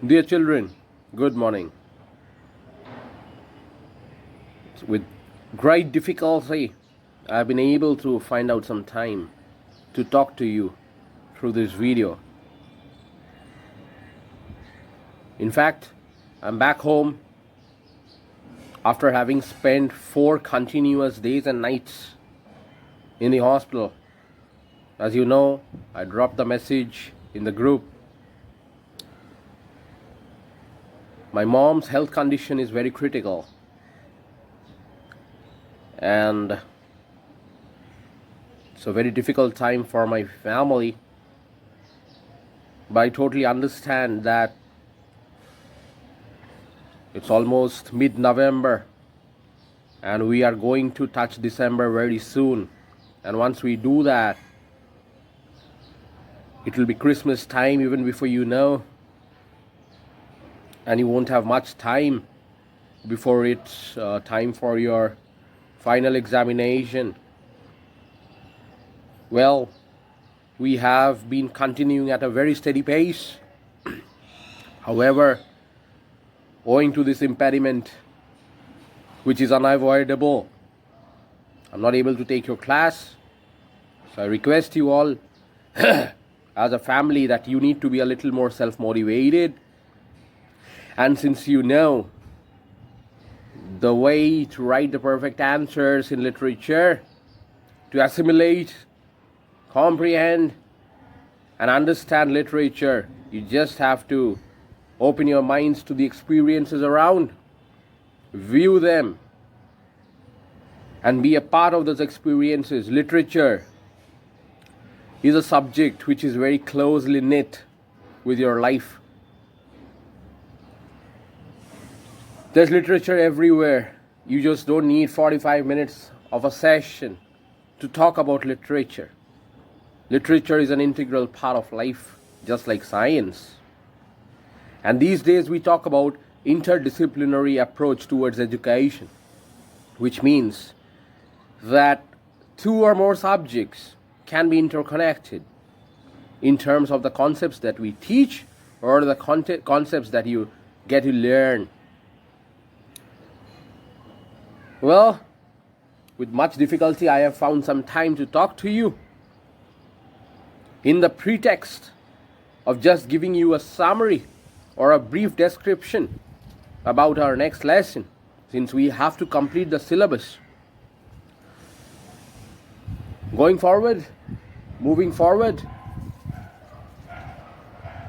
Dear children, good morning. With great difficulty, I've been able to find out some time to talk to you through this video. In fact, I'm back home after having spent 4 continuous days and nights in the hospital. As you know, I dropped the message in the group. My mom's health condition is very critical, and it's a very difficult time for my family, but I totally understand that it's almost mid-November and we are going to touch December very soon, and once we do that, it will be Christmas time even before you know, and you won't have much time before it's time for your final examination. Well, we have been continuing at a very steady pace. However, owing to this impediment, which is unavoidable, I'm not able to take your class. So I request you all as a family that you need to be a little more self-motivated. And since you know the way to write the perfect answers in literature, to assimilate, comprehend, and understand literature, you just have to open your minds to the experiences around, view them, and be a part of those experiences. Literature is a subject which is very closely knit with your life. There's literature everywhere. You just don't need 45 minutes of a session to talk about literature. Literature is an integral part of life, just like science. And these days we talk about interdisciplinary approach towards education, which means that 2 or more subjects can be interconnected in terms of the concepts that we teach or the concepts that you get to learn. Well, with much difficulty, I have found some time to talk to you in the pretext of just giving you a summary or a brief description about our next lesson, since we have to complete the syllabus. Moving forward,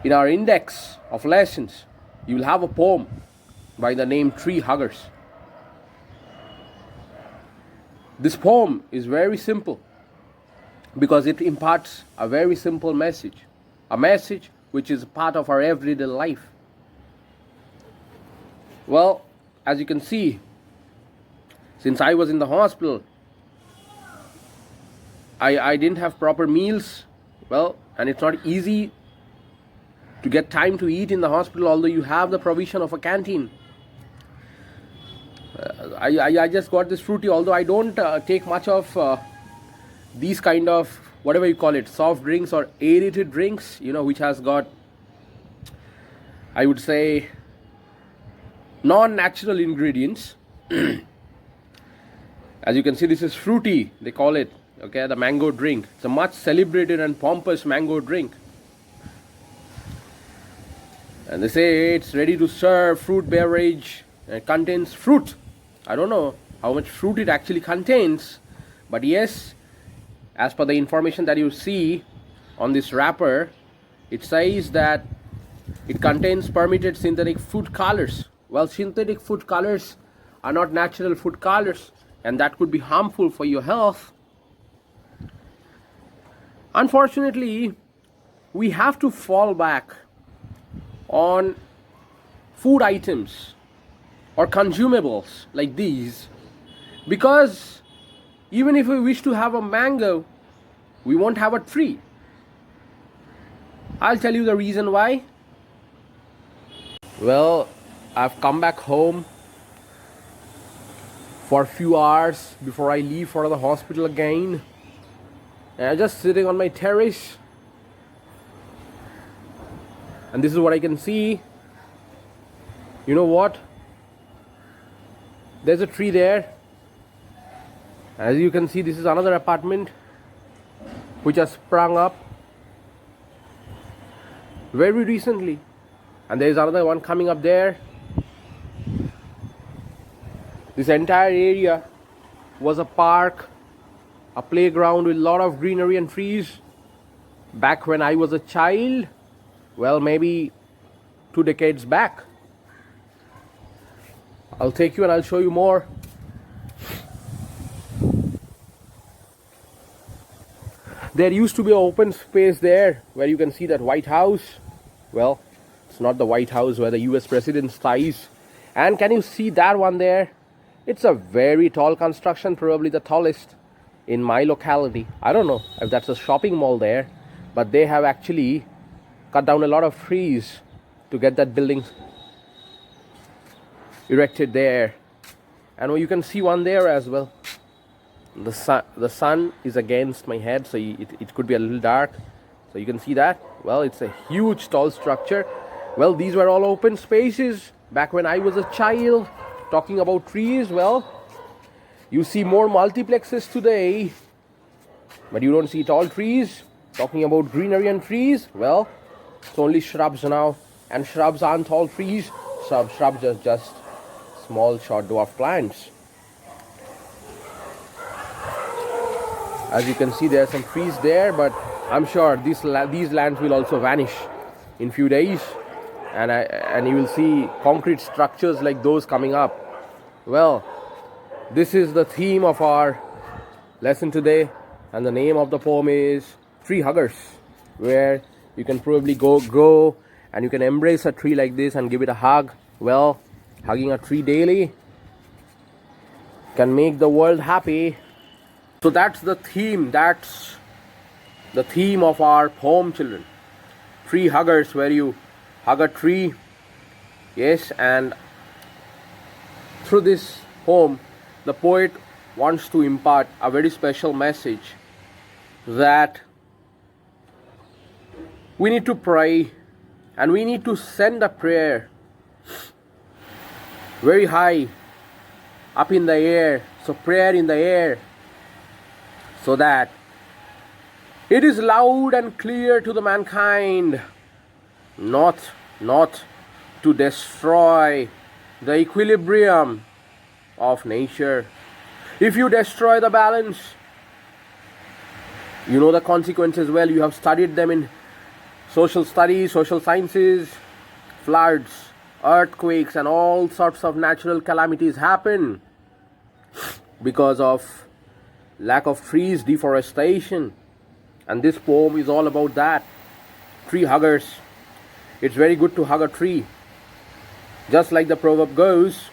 in our index of lessons, you will have a poem by the name Treehuggers. This poem is very simple because it imparts a very simple message, a message which is part of our everyday life. Well, as you can see, since I was in the hospital, I didn't have proper meals. Well, and it's not easy to get time to eat in the hospital, although you have the provision of a canteen. I just got this fruity, although I don't take much of these kind of, whatever you call it, soft drinks or aerated drinks, which has got, I would say, non-natural ingredients. As you can see, this is fruity, they call it, okay, the mango drink. It's a much celebrated and pompous mango drink. And they say it's ready to serve fruit beverage and it contains fruit. I don't know how much fruit it actually contains, but yes, as per the information that you see on this wrapper, it says that it contains permitted synthetic food colors. Well, synthetic food colors are not natural food colors, and that could be harmful for your health. Unfortunately, we have to fall back on food items or consumables like these, because even if we wish to have a mango, we won't have a tree. I'll tell you the reason why. Well, I've come back home for a few hours before I leave for the hospital again, and I'm just sitting on my terrace, and this is what I can see. You know what? There's a tree there. As you can see, this is another apartment which has sprung up very recently, and there is another one coming up there. This entire area was a park, a playground with a lot of greenery and trees back when I was a child. Well, maybe 2 decades back. I'll take you and I'll show you more. There used to be an open space there where you can see that White House. Well, it's not the White House where the US president stays. And can you see that one there? It's a very tall construction, probably the tallest in my locality. I don't know if that's a shopping mall there, but they have actually cut down a lot of trees to get that building erected there. And you can see one there as well. The sun is against my head, so it could be a little dark. So you can see that. Well, it's a huge tall structure. Well, these were all open spaces back when I was a child. Talking about trees, well, you see more multiplexes today, but you don't see tall trees. Talking about greenery and trees, well, it's only shrubs now, and shrubs aren't tall trees. Shrubs are just small short dwarf plants. As you can see, there are some trees there, but I'm sure these lands will also vanish in few days, and you will see concrete structures like those coming up. Well, this is the theme of our lesson today, and the name of the poem is Treehuggers, where you can probably go and you can embrace a tree like this and give it a hug. Well, hugging a tree daily can make the world happy. So that's the theme. That's the theme of our poem, children. Treehuggers, where you hug a tree. Yes, and through this poem, the poet wants to impart a very special message that we need to pray, and we need to send a prayer very high up in the air. So prayer in the air, so that it is loud and clear to the mankind, not to destroy the equilibrium of nature. If you destroy the balance, you know the consequences well. You have studied them in social studies, social sciences. Floods, earthquakes, and all sorts of natural calamities happen because of lack of trees, deforestation. And this poem is all about that. Tree huggers. It's very good to hug a tree. Just like the proverb goes,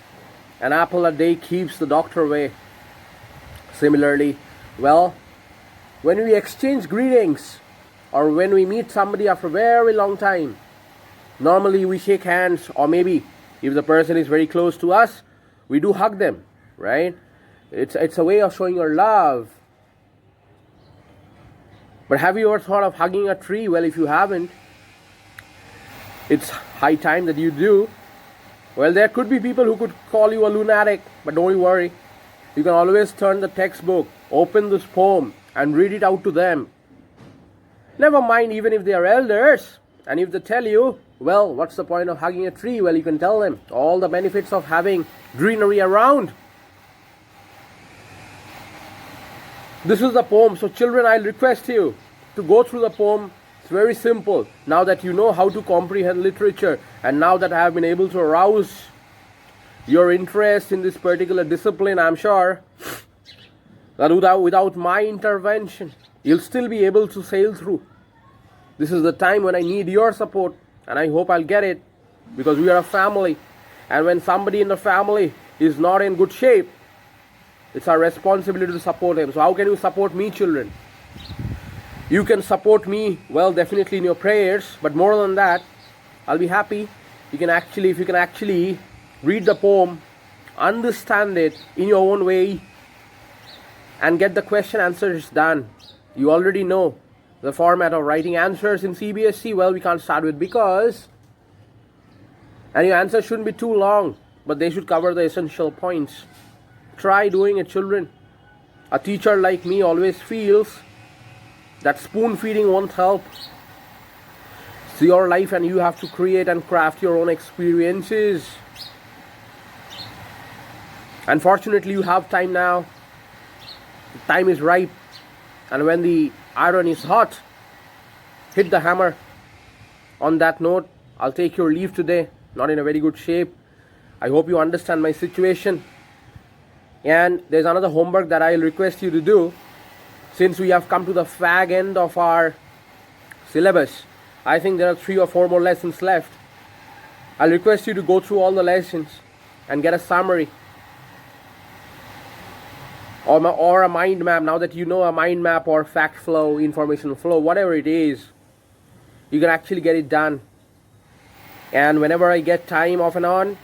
an apple a day keeps the doctor away. Similarly, well, when we exchange greetings or when we meet somebody after a very long time, normally we shake hands, or maybe if the person is very close to us, we do hug them, right? It's a way of showing your love. But have you ever thought of hugging a tree? Well, if you haven't, it's high time that you do. Well, there could be people who could call you a lunatic, but don't worry. You can always turn the textbook, open this poem, and read it out to them. Never mind even if they are elders, and if they tell you, well, what's the point of hugging a tree? Well, you can tell them all the benefits of having greenery around. This is the poem. So children, I'll request you to go through the poem. It's very simple. Now that you know how to comprehend literature, and now that I have been able to arouse your interest in this particular discipline, I'm sure that without my intervention, you'll still be able to sail through. This is the time when I need your support, and I hope I'll get it, because we are a family. And when somebody in the family is not in good shape, it's our responsibility to support him. So how can you support me, children? You can support me, well, definitely in your prayers, but more than that, I'll be happy if you can actually read the poem, understand it in your own way, and get the question answers done. You already know the format of writing answers in CBSE. Well, we can't start with because And your answer shouldn't be too long, but they should cover the essential points. Try doing it, children. A teacher like me always feels that spoon feeding won't help. It's your life and you have to create and craft your own experiences. Unfortunately, you have time now. The time is ripe. And when the iron is hot, hit the hammer. On that note, I'll take your leave today. Not in a very good shape. I hope you understand my situation. And there's another homework that I'll request you to do. Since we have come to the fag end of our syllabus, I think there are 3 or 4 more lessons left. I'll request you to go through all the lessons and get a summary or a mind map. Now that you know a mind map or fact flow, information flow, whatever it is, you can actually get it done. And whenever I get time off and on,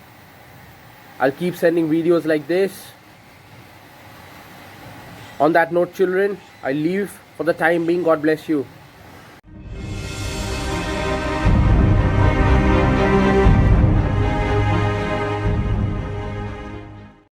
I'll keep sending videos like this. On that note, children, I leave for the time being. God bless you.